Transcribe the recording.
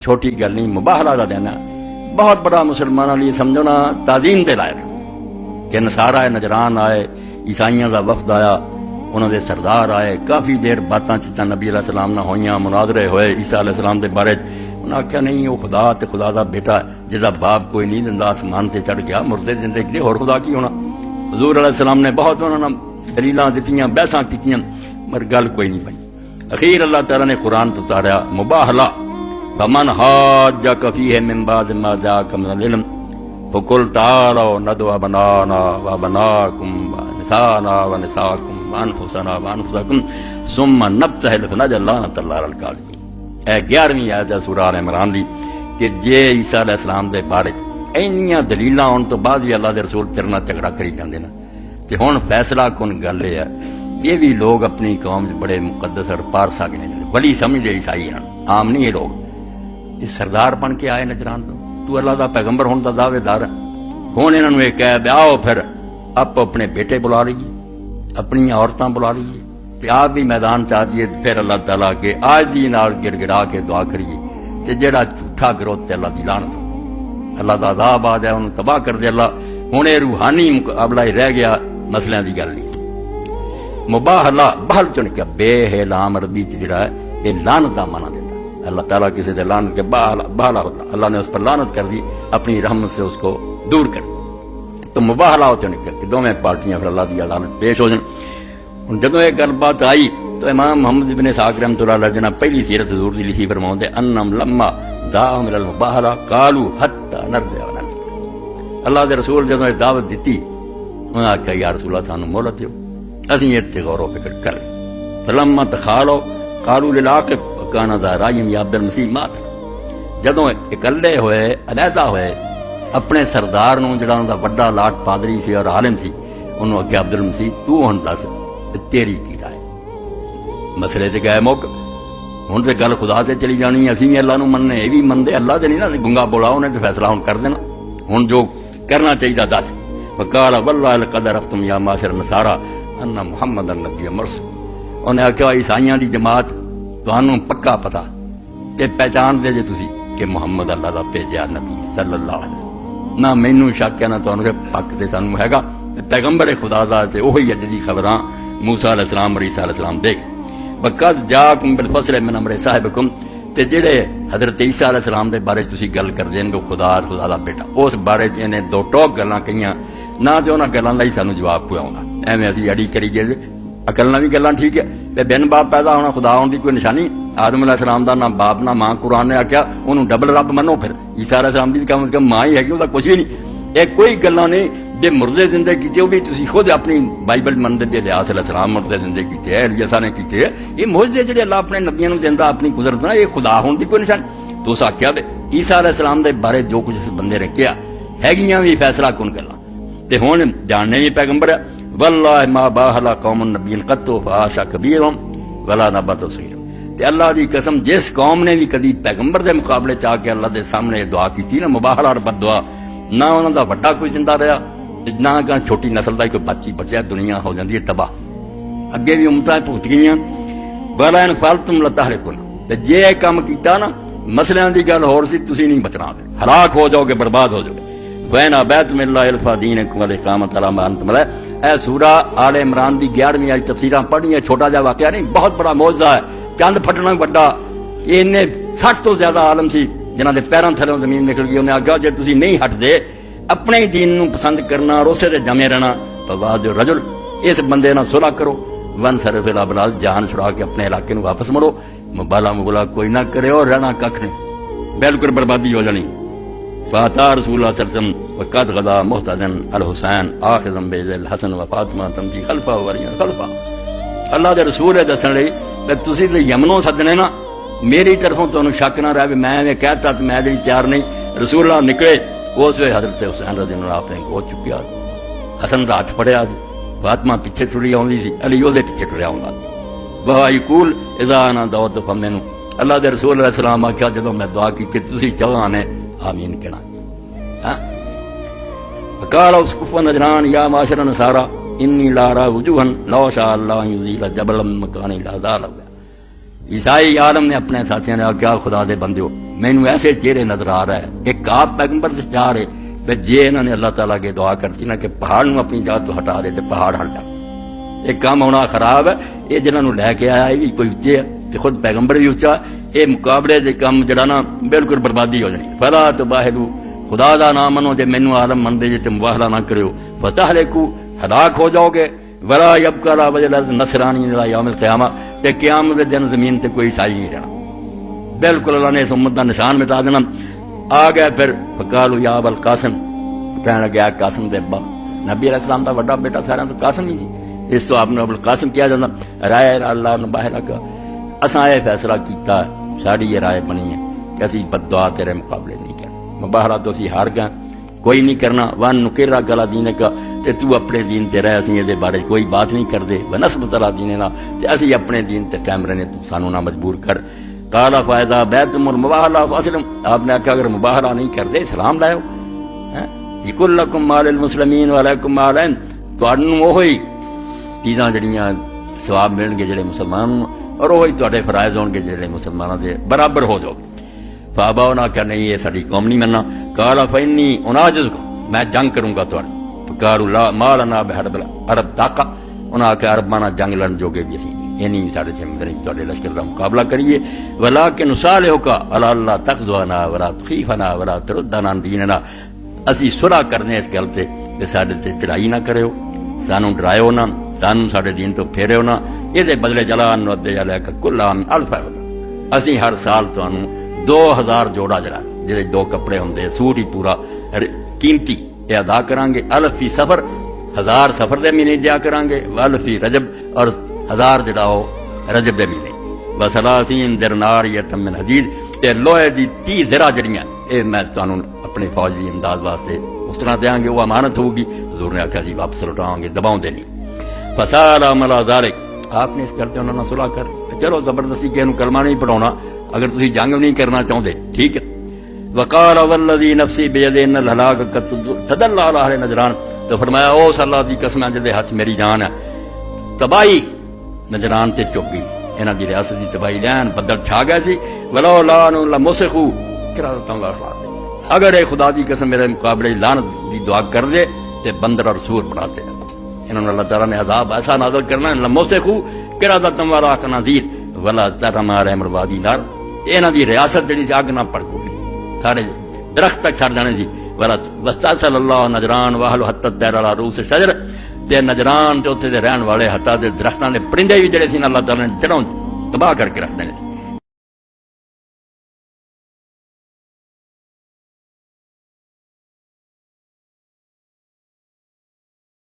چھوٹی گل نہیں، مباہلہ کا دینا بہت بڑا مسلمانوں لیے سمجھنا تعظیم دے لائق کہ نصارہ نجران آئے، عیسائیوں کا وفد آیا، انہوں دے سردار آئے، کافی دیر باتاں چیتاں نبی علیہ السلام نہ ہوئیاں، مناظرے ہوئے عیسیٰ علیہ السلام دے بارے، انہوں نے آخیا نہیں وہ خدا تے خدا دا بیٹا جہاں باپ کوئی نہیں زندہ آسمان تے چڑھ گیا، مردے زندے کے لیے اور خدا کی ہونا۔ حضور علیہ السلام نے بہت انہوں نے دلیلاں دتیاں، بحثاں کیتیاں، مگر گل کوئی نہیں بنی۔ اخیر اللہ تعالیٰ نے قرآن تو اتاریا مباہلہ، فمن حاجک فیہ من بعد ما جاءک من العلم فقل تعالوا ندعو ابناءنا وابناءکم ونساءنا ونساءکم وانفسنا وانفسکم ثم نبتہل فنجعل لعنۃ اللہ علی الکاذبین۔ اے 11ویں آیت ہے سورہ آل عمران دی کہ جے عیسیٰ علیہ السلام دے بارے اینیاں دلیلاں آن تو بعد بھی اللہ دے رسول تیرنا جھگڑا کری جاندے نا، تے ہن فیصلہ کن گل ہے یہ بھی لوگ اپنی قوم بڑے مقدس اور پارسا گنے ولی سمجھے عیسائی ہیں، عام نہیں یہ لوگ، یہ سردار بن کے آئے نجران تو اللہ دا پیغمبر ہونے دا دعوے دار ہے۔ ہوں انہوں نے کہہ بیاؤ پھر آپ اپنے بیٹے بلا لیجیے، اپنی عورتیں بلا لیجیے، آپ بھی میدان چاہیے، پھر اللہ تعالیٰ کے آج دی نال گڑ گڑا کے دعا کریے کہ جہاں جھوٹا گروہ تے اللہ دی لعنت، اللہ دا عذاب آ جائے انہوں تباہ کر دے اللہ۔ ہوں یہ روحانی مقابلہ ہی رہ گیا، مسئلے کی گل نہیں۔ مباہلہ بہل چن کے بے لام عربی جڑا ہے یہ لعنت کا مانا دیتا ہے۔ اللہ تعالیٰ کسی دے لعنت کے بہلا ہوتا، اللہ نے اس پر لعنت کر دی، اپنی رحمت سے اس کو دور کر دی۔ تو مباہلہ ہوتے ہیں کہ دونوں پارٹیاں پھر اللہ کی لعنت پیش ہو جائیں۔ جدوں یہ گل بات آئی تو امام محمد بن اسحاق رحمۃ اللہ علیہ جناب پہلی سیرت حضور دی لکھی فرماؤندے انہم لما دعاہم الی المباہلہ قالوا حتی نرجع وننظر۔ اللہ دے رسول جدوں یہ دعوت دیتی انہوں نے آخیا یا رسول اللہ سانو مہلت دیو، اسی تے غور و فکر کر لیں۔ فلما تخالوا قالوا للعاقب وكان ذا رأي یا عبد المسیح مات۔ جدوں اکلے ہوئے علیحدہ ہوئے اپنے سردار نو جڑا انہاں دا بڑا لاٹ پادری سی اور عالم سی، انہوں نے آخیا عبد المسیح تو ہن دس تیری کی رائے، مسئلے تے گئے موک ہن تے گل خدا تے چلی جانی، اسی بھی اللہ نو مننے، یہ بھی مندے اللہ دے نہیں نا، گنگا بولا انہیں تے فیصلہ ہن کر دینا، ہن جو کرنا چاہیے دس۔ فقال والله لقد عرفتم یا معاشر النصارى ان محمد النبی مرسل۔ انہیں آخیا عیسائیاں دی جماعت تانوں پکا پتا تے پہچان دے جے تسی کہ محمد اللہ دا بھیجا نبی صلی اللہ علیہ وسلم، نہ مینوں شک ہے نہ تانوں کہ پک تے سانوں ہیگا پیغمبر خدا دا تے وہی جدی خبراں موسیٰ علیہ السلام اور عیسیٰ علیہ السلام دے گئے۔ وقد جاءکم بالفصل من امر صاحبکم، تے جڑے حضرت عیسیٰ علیہ السلام دے بارے تسی گل کر دین کہ خدا دا بیٹا، اس بارے انہیں دو ٹوک گلاں کہیاں، نہ جو انہاں گلاں دا ہی سانوں جواب پیا آوندا، ایویں اسی اڑی کری گئے عقل نہ بھی گلاں ٹھیک ہے، تے بن باپ پیدا ہونا خدا ہون دی کوئی نشانی؟ آدم علیہ السلام دا نہ باپ نہ ماں، قرآن نے آخیا انہوں ڈبل رب منو، پھر عیسیٰ علیہ السلام دی کم از کم ماں ہی ہے کہ وہ کچھ بھی نہیں۔ یہ کوئی گلاں نہیں جے مردے زندے کیتے، وہ بھی تسی خود اپنی بائبل مندے دے علیہ السلام مردے زندے کیتے ہیں، الیاسا نے کیتے ہیں، یہ معجزے جڑے اللہ اپنے نبیوں نوں دیندا اپنی قدرت نال، یہ خدا ہون دی کوئی نشانی؟ تو اس آخیا عیسیٰ علیہ السلام دے بارے جو کچھ اس بندے رکھیا ہیگیاں بھی فیصلہ کن گلاں، تے ہن جاننے بھی پیغمبر ہے واللہ ما باہل قوم النبی قط فحاشا کبیرهم ولا نبت صغیر۔ تے اللہ دی قسم جس قوم نے بھی کدی پیغمبر دے مقابلے چاہ کے اللہ دے سامنے دعا کی نا مباہلہ اور بد دعا، نہ انہاں دا بڑا کوئی زندہ رہا، نہ چھوٹی نسل دا کوئی بچی بچیا، دنیا ہو جاندی ہے تباہ، اگے بھی امتاں بھگت گئیاں۔ ولا ان فعلتم لتہلکون، تے جے کام کیتا نا مسئلے دی گل ہور سی، تسی نہیں بچنا، ہلاک ہو جاؤ گے، برباد ہو جاؤ گے۔ وین ابیتم اللہ الفا دینکم والاقامۃ علی ما انتم علیہ۔ اے سورہ آل عمران دی 11ویں آیت تفسیراں پڑھنی ہے، چھوٹا جا واقعہ نہیں، بہت بڑا معجزہ ہے، چند پھٹنا بڑا۔ انہیں 60 تو زیادہ عالم سی جنہاں دے پیراں تھلوں زمین نکل گئی، انہیں آخیا جے تسی نہیں ہٹ دے اپنے ہی دین نو پسند کرنا اور اسے دے جمے رہنا، فواد رجل، اس بندے نال صلح کرو، ون صرف الابلال، جان چھڑا کے اپنے علاقے نو واپس مڑو، مبالا مبالا کوئی نہ کرے اور رہنا کھ نہیں، بالکل بربادی ہو جانی۔ فاتا رسول اللہ صلی اللہ علیہ وسلم وقد غدا محتدن الحسین آخذا بيد الحسن وفاطمہ تمشي خلفہ وریا خلفہ۔ اللہ دے رسول ہے دسن لئی کہ تسی تے یمنوں سدنے نا، میری طرفوں تانوں شک نہ رہے میں کہتا تو میں دی تیار نہیں۔ رسول اللہ نکلے، اس ویلے حضرت حسین رضی اللہ عنہ آپ نے گود چکیا، حسن دا ہاتھ پڑیا، فاطمہ پیچھے ٹری آوندی سی، علی او دے پیچھے ٹریا ہوندا۔ وہ یقول اذا انا دعوت فمن، اللہ دے رسول علیہ السلام آخیا جدوں میں دعا کی کہ تسی چاہو نے آمین کہنا۔ فقال اسقف نجران یا معاشر النصارى انی لا ارى وجوها لو شاء الله ان يزيل جبلا من مكانه لا زال۔ عیسائی عالم نے اپنے ساتھیوں نے کیا خدا دے بندیو مینوں ایسے چہرے نظر آ رہا ہے. ایک آپ پیغمبر سے چاہ رہے کہ جے انہوں نے اللہ تعالیٰ کے دعا کرتی نا کہ پہاڑ نو اپنی جگہ تو ہٹا دے تو پہاڑ ہٹ جائے. ایک کام ہونا خراب ہے. یہ جنہوں لے کے آیا یہ بھی کوئی اچے ہے تے خود پیغمبر بھی اچا. یہ مقابلے دے کام جڑا نا بالکل بربادی ہو جانی. فلا تباہلو خدا دا نام منو جے مینوں عالم مندے جے تے مباہلہ نہ کریو فتہلکو ہلاک ہو جاؤ گے. ولا یبقى لا وجل نصرانی الى یوم القیامہ تے قیامت دے دن زمین تے کوئی عیسائی نہیں رہنا. بالکل اللہ نے اس امت دا نشان مٹا دینا. آ گئے پھر فقالوا یا ابا القاسم کہنے لگا قاسم دے ابا. نبی علیہ السلام دا بڑا بیٹا سارا تو قاسم ہی جی. اس تو آپ نے ابو القاسم کیا جانا. رائے اللہ نے باہر کا اساں یہ فیصلہ کیتا ہے ساری یہ رائے بنی ہے کہ اسی بد دعا تیرے مقابلے نہیں کرنا. مباہرہ تو اسی ہار گئے کوئی نہیں کرنا. وان نکرہ کلا دین کا تے تو اپنے دین تے رہ اسی دے بارے کوئی بات نہیں کر دے. ونسب تلا دین نا تے اسی اپنے دین تے قائم رہنے تو سانو نہ مجبور کر. قال فاذا بیتم المباہلہ فاسلم. آپ نے کہا اگر مباہلہ نہیں کر دے سلام لائو. یقول لکم مال المسلمین وعلیکم مالین تانوں وہی چیزاں جڑیاں ثواب ملن گے جڑے مسلمان اور وہی تواڈے فرائض ہون گے جڑے مسلماناں دے برابر ہو جاؤ. فاباؤنا کہ نہیں یہ ساری قوم نہیں مننا. قال فانی اناجزکم میں جنگ کروں گا تواڈی. فقالوا لا ما لنا بحرب العرب طاقہ. انہاں کہ عرباں جنگ لڑن جوگے بھی اسی نہیں سارے تھے لشکر کا مقابلہ کریے. ولکن صالحک علی اللہ تخزونا ولا تخیفنا ولا تردنا عن دیننا. اسی صلح کرنے اس گل تے کہ ساڈے تے چڑھائی نہ کریو سانو ڈرائیو نہ سانو ساڈے دین تو پھیریو نہ. یہ دے بدلے جلا نودے علیک کل عام الف. اسی ہر سال تانوں 2000 جوڑا جڑا جڑے 2 کپڑے ہوندے سوٹ ہی پورا قیمتی یہ ادا کران گے. الف فی سفر 1000 سفر دے مہینے دیا کران گے. والف فی رجب اور 1000 جڑا ہو رجب دے مہینے. وسلاسین درنار یتم من حدید تے لوہے دی 30 ذرا جڑیاں اے میں تانوں اپنے فوج دی امداد واسطے اس طرح دیاں گے وہ امانت ہوگی. حضور نے آخیا جی واپس لوٹاؤں گے دباؤں دے نہیں. فسال عمل ذالک آپ نے اس کرتے انہوں نے صلح کر چلو زبردستی کسی نوں کلمہ نہیں پڑھاؤنا اگر تسی جنگ نہیں کرنا چاہتے ٹھیک ہے. وقال والذی نفسی بیدہ ان الہلاک قد تدلی علی اہل نجران. تو فرمایا اس اللہ دی قسم جدے ہاتھ میری جان ہے تباہی نجران تے چک گئی. انہاں دی ریاست دی تباہی لین بدل چھا گئے سی. ولولا ان لمسخو قرات اللہ اخلاق. اگر اے خدا دی قسم میرے مقابلے لعنت دی دعا کر دے تے بندر اور سور بناتے ہیں. انہوں نے اللہ تعالیٰ نے عذاب ایسا نازل کرنا لمسخو قرات اللہ خنازیر ولا ترمى عليهم الوادي نار. انہاں دی ریاست جڑی سی اگ نہ پڑکولی سارے درخت تک سڑ جانے سی. واستأصل اللہ نجران واہل حتی الطیر علی رؤوس الشجر. تے نجران تے اوتھے دے رہن والے حتی دے درختاں دے پرندے بھی جڑے سی اللہ تعالیٰ نے جڑوں تباہ کر کے رکھ دینے.